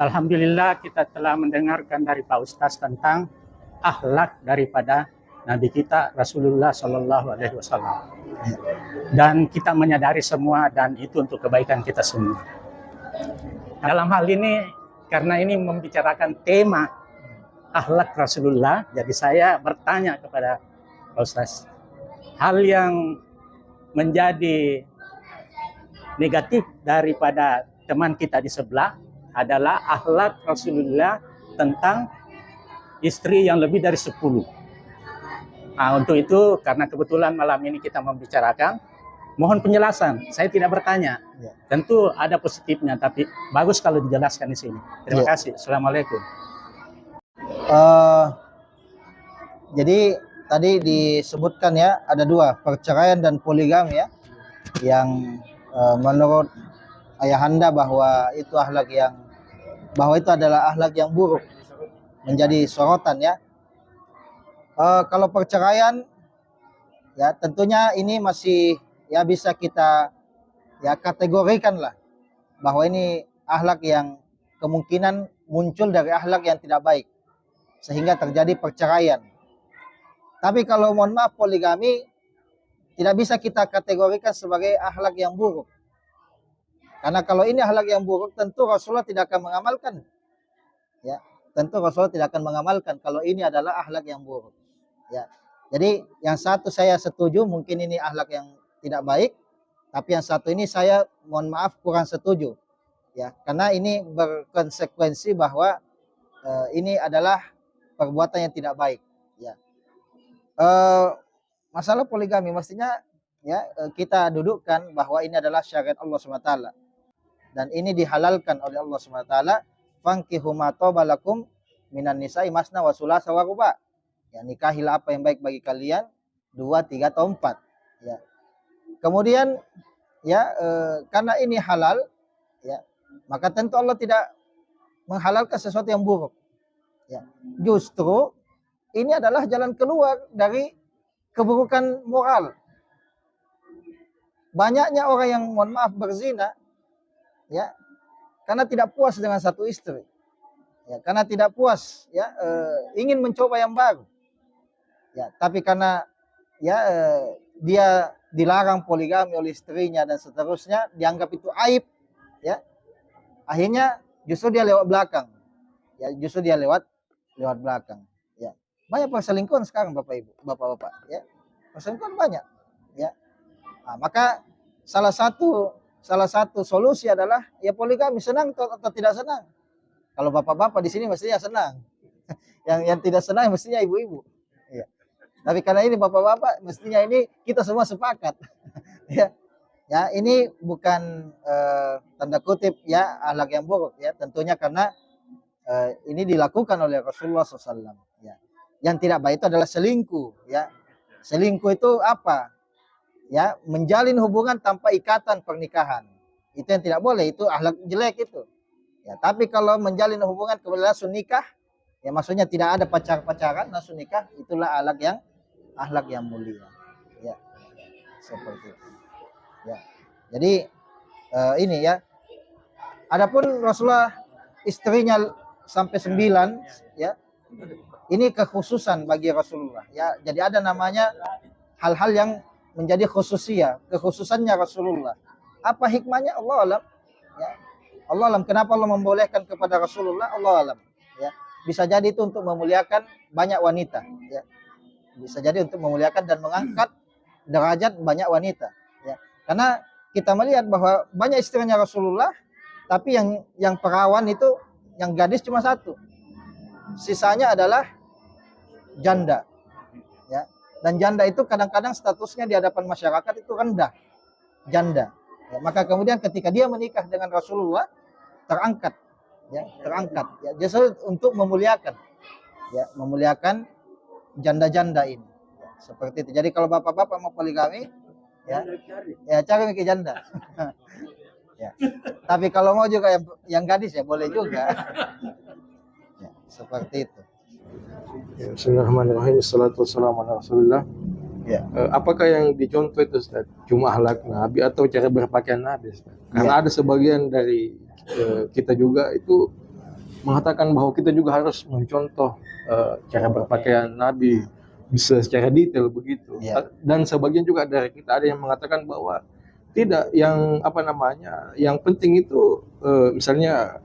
Alhamdulillah kita telah mendengarkan dari Pak Ustadz tentang akhlak daripada Nabi kita Rasulullah Shallallahu Alaihi Wasallam. Dan kita menyadari semua dan itu untuk kebaikan kita semua. Dalam hal ini karena ini membicarakan tema akhlak Rasulullah, jadi saya bertanya kepada Pak Ustadz, hal yang menjadi negatif daripada teman kita di sebelah adalah akhlak Rasulullah tentang istri yang lebih dari 10. Nah, untuk itu karena kebetulan malam ini kita membicarakan, mohon penjelasan. Saya tidak bertanya. Tentu ada positifnya, tapi bagus kalau dijelaskan di sini. Terima kasih. Assalamualaikum. Jadi tadi disebutkan ya, ada dua, perceraian dan poligami ya, yang menurut ayahanda bahwa itu adalah akhlak yang buruk, menjadi sorotan ya. Kalau perceraian ya tentunya ini masih ya bisa kita ya kategorikan lah bahwa ini akhlak yang kemungkinan muncul dari akhlak yang tidak baik sehingga terjadi perceraian. Tapi kalau mohon maaf, poligami tidak bisa kita kategorikan sebagai akhlak yang buruk. Karena kalau ini akhlak yang buruk, tentu Rasulullah tidak akan mengamalkan. Ya, tentu Rasulullah tidak akan mengamalkan kalau ini adalah akhlak yang buruk. Ya. Jadi yang satu saya setuju, mungkin ini akhlak yang tidak baik, tapi yang satu ini saya mohon maaf kurang setuju. Ya, karena ini berkonsekuensi bahwa ini adalah perbuatan yang tidak baik. Ya. Masalah poligami mestinya ya kita dudukkan bahwa ini adalah syariat Allah SWT. Dan ini dihalalkan oleh Allah SWT. Fankihu ma taba lakum minan nisa'i masna wa sulasa wa ruba. Ya, nikahilah apa yang baik bagi kalian, 2, 3 atau 4. Ya. Kemudian ya karena ini halal ya, maka tentu Allah tidak menghalalkan sesuatu yang buruk. Ya. Justru ini adalah jalan keluar dari keburukan moral. Banyaknya orang yang mohon maaf berzina ya karena tidak puas dengan satu istri, ya karena tidak puas ya ingin mencoba yang baru, ya tapi karena ya dia dilarang poligami oleh istrinya dan seterusnya, dianggap itu aib, ya akhirnya justru dia lewat belakang, ya justru dia lewat belakang, ya banyak perselingkuhan sekarang bapak-bapak, ya perselingkuhan banyak, ya nah, maka salah satu solusi adalah ya poligami. Senang atau tidak senang? Kalau bapak-bapak di sini mestinya senang. yang tidak senang mestinya ibu-ibu. Ya. Tapi karena ini bapak-bapak, mestinya ini kita semua sepakat. Ya, ya ini bukan tanda kutip ya akhlak yang buruk ya. Tentunya karena ini dilakukan oleh Rasulullah SAW. Ya. Yang tidak baik itu adalah selingkuh. Ya, selingkuh itu apa? Ya, menjalin hubungan tanpa ikatan pernikahan. Itu yang tidak boleh, itu akhlak jelek itu. Ya, tapi kalau menjalin hubungan kemudian langsung nikah, ya maksudnya tidak ada pacaran langsung nikah, itulah akhlak yang mulia. Ya. Seperti itu. Ya. Jadi ini ya. Adapun Rasulullah istrinya sampai 9 ya. Ini kekhususan bagi Rasulullah ya. Jadi ada namanya hal-hal yang menjadi kekhususannya Rasulullah. Apa hikmahnya? Allah alam. Ya. Allah alam. Kenapa Allah membolehkan kepada Rasulullah? Allah alam. Ya. Bisa jadi itu untuk memuliakan banyak wanita. Ya. Bisa jadi untuk memuliakan dan mengangkat derajat banyak wanita. Ya. Karena kita melihat bahwa banyak istrinya Rasulullah, tapi yang perawan itu, yang gadis cuma 1. Sisanya adalah janda. Ya. Dan janda itu kadang-kadang statusnya di hadapan masyarakat itu rendah. Janda. Ya, maka kemudian ketika dia menikah dengan Rasulullah, terangkat. Ya, terangkat. Ya, justru untuk memuliakan. Ya, memuliakan janda-janda ini. Ya, seperti itu. Jadi kalau bapak-bapak mau poligami, ya cari ke janda. Ya. Tapi kalau mau juga yang gadis ya boleh juga. Ya, seperti itu. Ya, Bismillahirrahmanirrahim. Assalatu wassalamu ala Rasulillah. Ya. Apakah yang dicontoh itu Ustaz? Cuma akhlak Nabi atau cara berpakaian Nabi Ustaz? Karena ada sebagian dari kita juga itu mengatakan bahwa kita juga harus mencontoh cara berpakaian Nabi bisa secara detail begitu. Ya. Dan sebagian juga dari kita ada yang mengatakan bahwa tidak, yang apa namanya, yang penting itu misalnya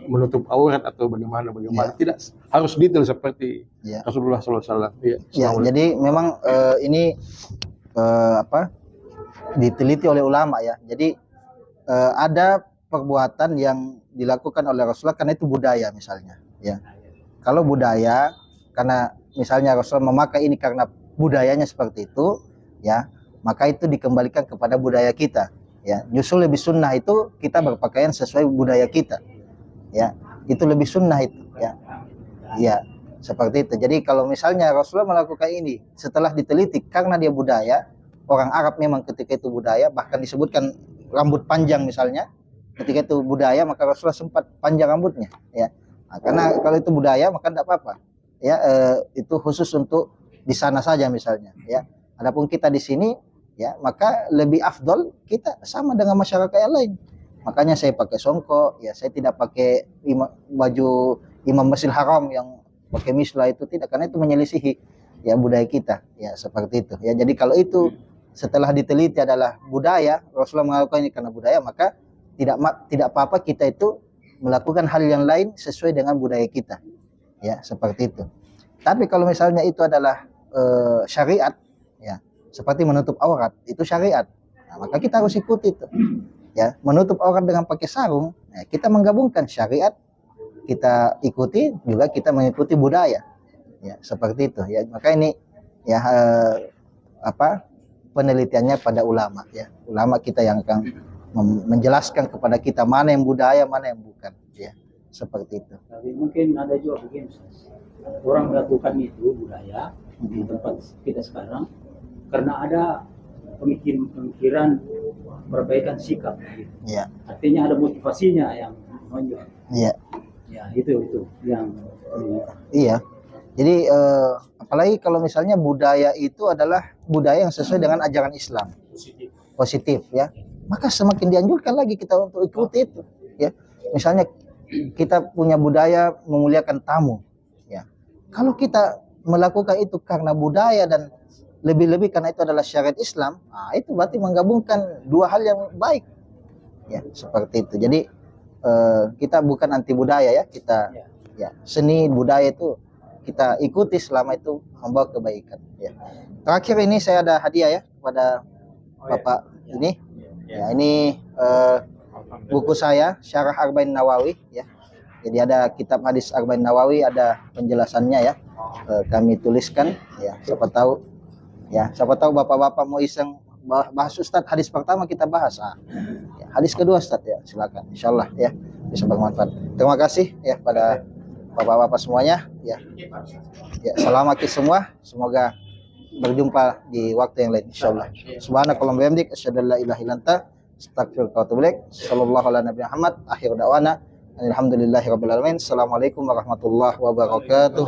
menutup aurat atau bagaimana, tidak harus detail seperti Rasulullah SAW. Ya, jadi memang ini diteliti oleh ulama ya. Jadi ada perbuatan yang dilakukan oleh Rasulullah karena itu budaya misalnya. Ya, kalau budaya karena misalnya Rasulullah memakai ini karena budayanya seperti itu, ya, maka itu dikembalikan kepada budaya kita. Ya, justru lebih sunnah itu kita berpakaian sesuai budaya kita. Ya, itu lebih sunnah itu. Ya, seperti itu. Jadi kalau misalnya Rasulullah melakukan ini setelah diteliti karena dia budaya, orang Arab memang ketika itu budaya, bahkan disebutkan rambut panjang misalnya, ketika itu budaya maka Rasulullah sempat panjang rambutnya. Ya, nah, karena kalau itu budaya maka tidak apa-apa. Ya, itu khusus untuk di sana saja misalnya. Ya, adapun kita di sini, ya, maka lebih afdol kita sama dengan masyarakat yang lain. Makanya saya pakai songkok, ya, saya tidak pakai baju Imam Masjidil Haram yang pakai mislah, itu tidak, karena itu menyelisihi ya budaya kita, ya, seperti itu. Ya, jadi kalau itu setelah diteliti adalah budaya, Rasulullah melakukan ini karena budaya, maka tidak apa-apa kita itu melakukan hal yang lain sesuai dengan budaya kita. Ya, seperti itu. Tapi kalau misalnya itu adalah syariat, ya, seperti menutup aurat, itu syariat. Nah, maka kita harus ikuti itu. Ya, menutup aurat dengan pakai sarung, ya, kita menggabungkan syariat, kita ikuti juga kita mengikuti budaya. Ya, seperti itu. Ya, maka ini ya penelitiannya pada ulama, ya. Ulama kita yang akan menjelaskan kepada kita mana yang budaya, mana yang bukan, ya. Seperti itu. Tapi mungkin ada juga begini, orang melakukan itu budaya di tempat kita sekarang karena ada pemikiran perbaikan sikap, gitu. Ya. Artinya ada motivasinya yang menonjol. Iya. Ya, itu yang Iya. Jadi apalagi kalau misalnya budaya itu adalah budaya yang sesuai dengan ajaran Islam, positif, ya. Maka semakin dianjurkan lagi kita untuk ikuti itu, ya. Misalnya kita punya budaya memuliakan tamu, ya. Kalau kita melakukan itu karena budaya dan lebih-lebih karena itu adalah syariat Islam, nah itu berarti menggabungkan dua hal yang baik, ya, seperti itu. Jadi kita bukan anti budaya, ya, kita, ya, seni budaya itu kita ikuti selama itu membawa kebaikan, ya. Terakhir ini saya ada hadiah, ya, kepada Bapak ini, ya, ini buku saya Syarah Arba'in Nawawi, ya. Jadi ada kitab hadis Arba'in Nawawi, ada penjelasannya, ya. Kami tuliskan, ya, siapa tahu bapak-bapak mau iseng bahas Ustadz, hadis pertama kita bahas, ya, hadis kedua Ustadz, ya, silakan, insyaallah, ya, bisa bermanfaat. Terima kasih, ya, pada bapak-bapak semuanya, ya. Ya, selamat semua, semoga berjumpa di waktu yang lain insyaallah. Subhanakallahumma wa bihamdik asyhadu an la ilaha illa anta astaghfiruka wa atubu ilaik. Sallallahu ala nabiyina Muhammad, akhir da'wana alhamdulillahirabbil alamin. Assalamualaikum warahmatullahi wabarakatuh.